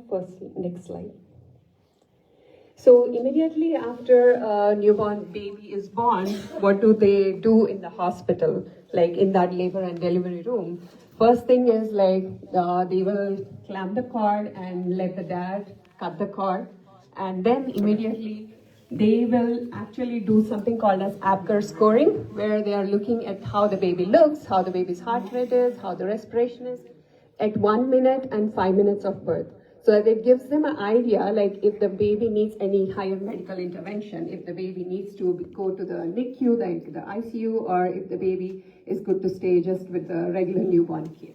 first, next slide. So immediately after a newborn baby is born, what do they do in the hospital, like in that labor and delivery room? First thing is they will clamp the cord and let the dad cut the cord, and then immediately they will actually do something called as Apgar scoring, where they are looking at how the baby looks, how the baby's heart rate is, how the respiration is, at 1 minute and 5 minutes of birth. So that it gives them an idea, like if the baby needs any higher medical intervention, if the baby needs to go to the NICU, the ICU, or if the baby is good to stay just with the regular newborn care.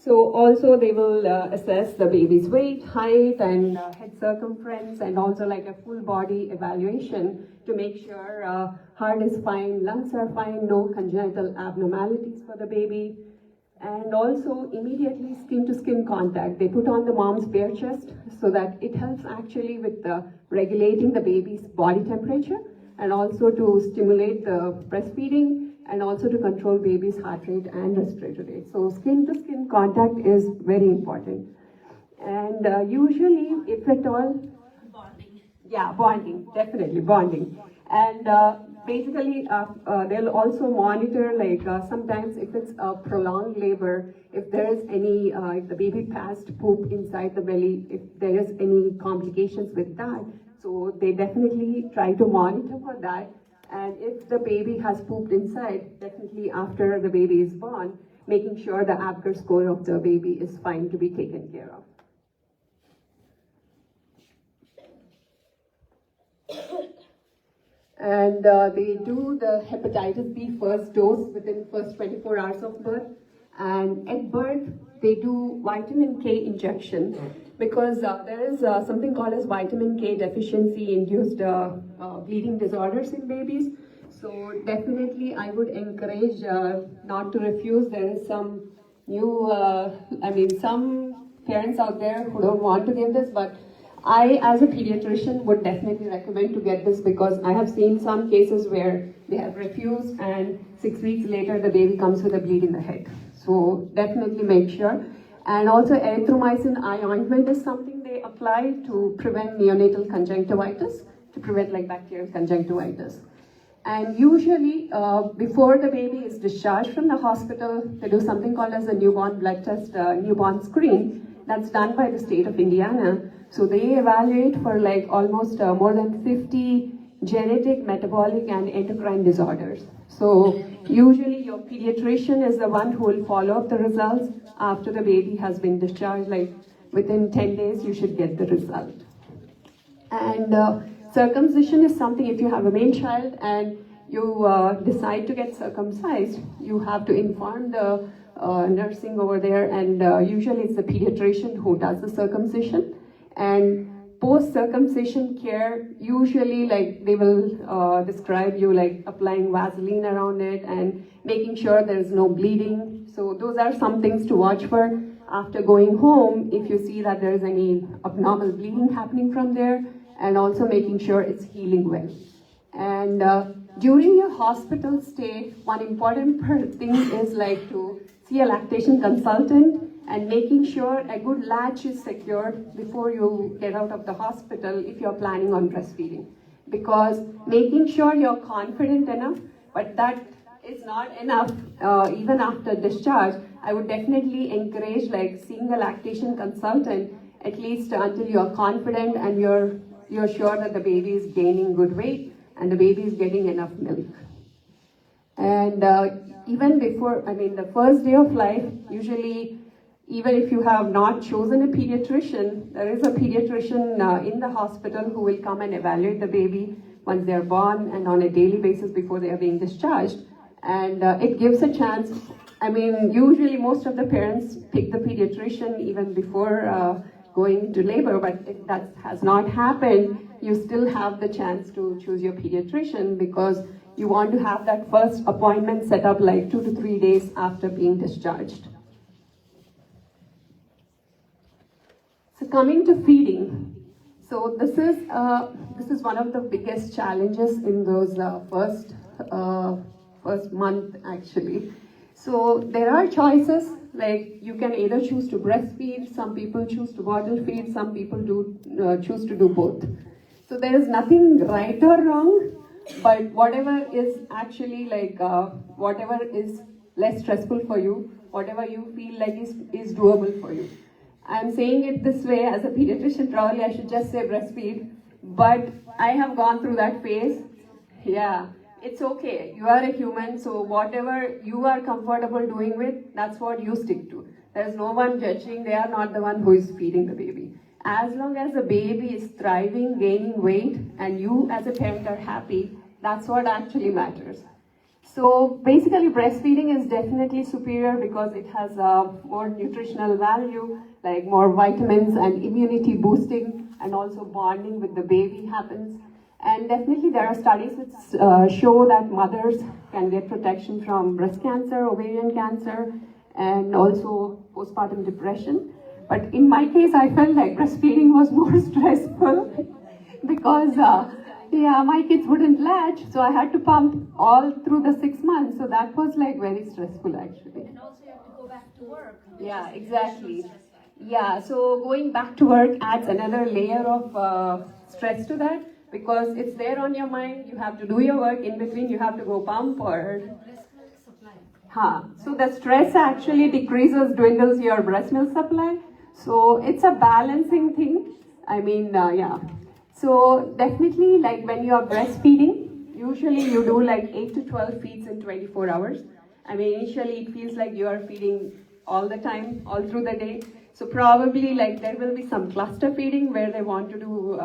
So also they will assess the baby's weight, height, and head circumference, and also like a full body evaluation to make sure heart is fine, lungs are fine, no congenital abnormalities for the baby. And also immediately skin-to-skin contact. They put on the mom's bare chest so that it helps actually with regulating the baby's body temperature, and also to stimulate the breastfeeding, and also to control baby's heart rate and respiratory rate. So skin-to-skin contact is very important. And usually, if at all... Bonding. Yeah, bonding, definitely, bonding. And basically, they'll also monitor, sometimes if it's a prolonged labor, if there is any, if the baby passed poop inside the belly, if there is any complications with that, so they definitely try to monitor for that. And if the baby has pooped inside, definitely after the baby is born, making sure the Apgar score of the baby is fine to be taken care of. And they do the hepatitis B first dose within first 24 hours of birth. And at birth, they do vitamin K injection because there is something called as vitamin K deficiency induced bleeding disorders in babies. So definitely I would encourage not to refuse. There is some new, some parents out there who don't want to give this, but I, as a pediatrician, would definitely recommend to get this because I have seen some cases where they have refused and 6 weeks later the baby comes with a bleed in the head. So definitely make sure. And also erythromycin eye ointment is something they apply to prevent neonatal conjunctivitis, to prevent bacterial conjunctivitis. And usually, before the baby is discharged from the hospital, they do something called as a newborn blood test, newborn screen, that's done by the state of Indiana. So they evaluate for almost more than 50 genetic, metabolic, and endocrine disorders. So usually your pediatrician is the one who will follow up the results after the baby has been discharged. Within 10 days, you should get the result. And circumcision is something, if you have a male child and you decide to get circumcised, you have to inform the nursing over there, and usually it's the pediatrician who does the circumcision. And post-circumcision care, usually they will describe you applying Vaseline around it and making sure there is no bleeding. So those are some things to watch for. After going home, if you see that there is any abnormal bleeding happening from there, and also making sure it's healing well. And during your hospital stay, one important thing is to see a lactation consultant and making sure a good latch is secured before you get out of the hospital if you're planning on breastfeeding. Because making sure you're confident enough, but that is not enough even after discharge, I would definitely encourage seeing a lactation consultant at least until you're confident and you're sure that the baby is gaining good weight and the baby is getting enough milk. And even before, the first day of life, usually, even if you have not chosen a pediatrician, there is a pediatrician in the hospital who will come and evaluate the baby once they're born and on a daily basis before they are being discharged. And it gives a chance. Usually most of the parents pick the pediatrician even before going into labor, but if that has not happened, you still have the chance to choose your pediatrician because you want to have that first appointment set up 2 to 3 days after being discharged. So coming to feeding, so this is one of the biggest challenges in those first month actually. So there are choices, like you can either choose to breastfeed, some people choose to bottle feed, some people do choose to do both. So there is nothing right or wrong, but whatever is actually like, whatever is less stressful for you, whatever you feel like is doable for you. I'm saying it this way as a pediatrician, probably I should just say breastfeed, but I have gone through that phase. Yeah, it's okay. You are a human, so whatever you are comfortable doing with, that's what you stick to. There's no one judging, they are not the one who is feeding the baby. As long as the baby is thriving, gaining weight, and you as a parent are happy, that's what actually matters. So basically breastfeeding is definitely superior because it has more nutritional value, like more vitamins and immunity boosting, and also bonding with the baby happens. And definitely there are studies which show that mothers can get protection from breast cancer, ovarian cancer, and also postpartum depression. But in my case, I felt like breastfeeding was more stressful because yeah, my kids wouldn't latch, so I had to pump all through the 6 months. So that was like very stressful actually. And also you have to go back to work. Yeah, exactly. Yeah, so going back to work adds another layer of stress to that because it's there on your mind. You have to do your work in between. You have to go pump or. Breast milk supply. So the stress actually decreases, dwindles your breast milk supply. So it's a balancing thing. I mean, yeah. So definitely, like when you are breastfeeding, usually you do like 8 to 12 feeds in 24 hours. I mean, initially it feels like you are feeding all the time, all through the day. So probably like there will be some cluster feeding where they want to do,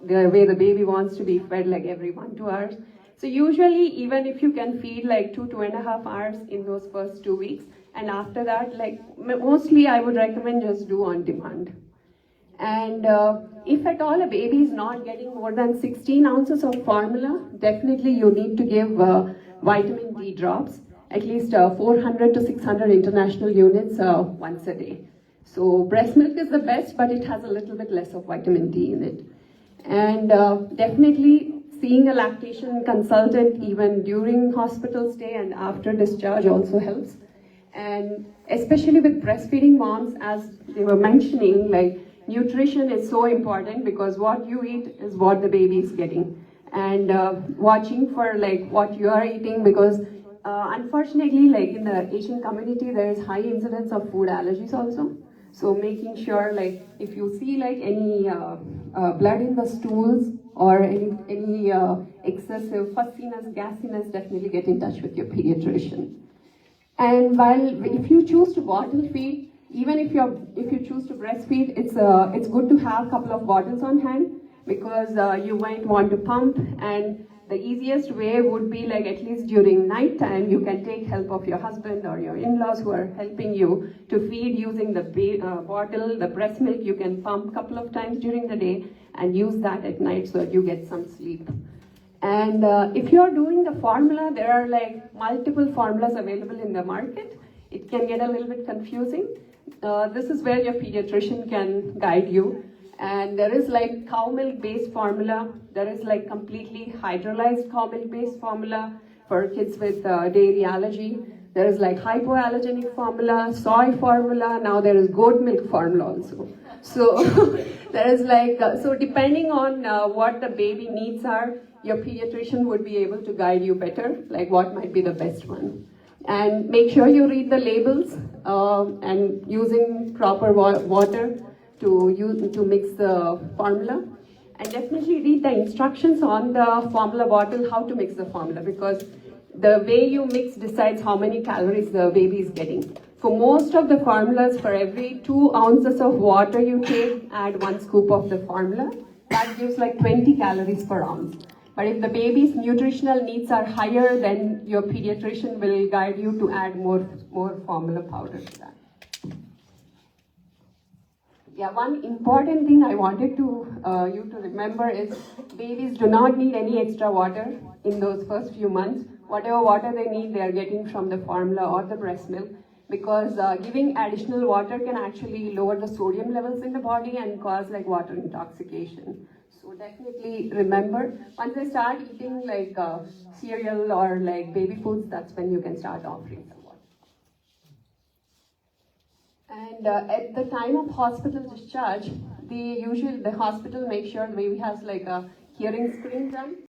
the way the baby wants to be fed like every 1 2 hours. So usually even if you can feed like 2 2.5 hours in those first 2 weeks, and after that, like mostly I would recommend just do on demand. And if at all a baby is not getting more than 16 ounces of formula, definitely you need to give vitamin D drops, at least 400 to 600 international units once a day. So breast milk is the best, but it has a little bit less of vitamin D in it. And definitely seeing a lactation consultant even during hospital stay and after discharge also helps. And especially with breastfeeding moms, as they were mentioning, like nutrition is so important because what you eat is what the baby is getting. And watching for like what you are eating, because unfortunately, like in the Asian community, there is high incidence of food allergies also. So making sure, like, if you see like any blood in the stools or any excessive fussiness, gassiness, definitely get in touch with your pediatrician. And while if you choose to bottle feed, even if you choose to breastfeed, it's good to have a couple of bottles on hand because you might want to pump, and the easiest way would be like at least during night time you can take help of your husband or your in-laws who are helping you to feed using the bottle, the breast milk. You can pump a couple of times during the day and use that at night so that you get some sleep. And if you're doing the formula, there are like multiple formulas available in the market. It can get a little bit confusing. This is where your pediatrician can guide you. And there is like cow milk based formula. There is like completely hydrolyzed cow milk based formula for kids with dairy allergy. There is like hypoallergenic formula, soy formula. Now there is goat milk formula also. So there is like, so depending on what the baby needs are, your pediatrician would be able to guide you better, like what might be the best one. And make sure you read the labels and using proper water to mix the formula. And definitely read the instructions on the formula bottle, how to mix the formula, because the way you mix decides how many calories the baby is getting. For most of the formulas, for every 2 ounces of water you take, add 1 scoop of the formula. That gives like 20 calories per ounce. But if the baby's nutritional needs are higher, then your pediatrician will guide you to add more formula powder to that. Yeah, one important thing I wanted to you to remember is babies do not need any extra water in those first few months. Whatever water they need, they are getting from the formula or the breast milk, because giving additional water can actually lower the sodium levels in the body and cause like water intoxication. So definitely remember, once they start eating like cereal or like baby foods, that's when you can start offering some water. And at the time of hospital discharge, the hospital makes sure the baby has like a hearing screen done.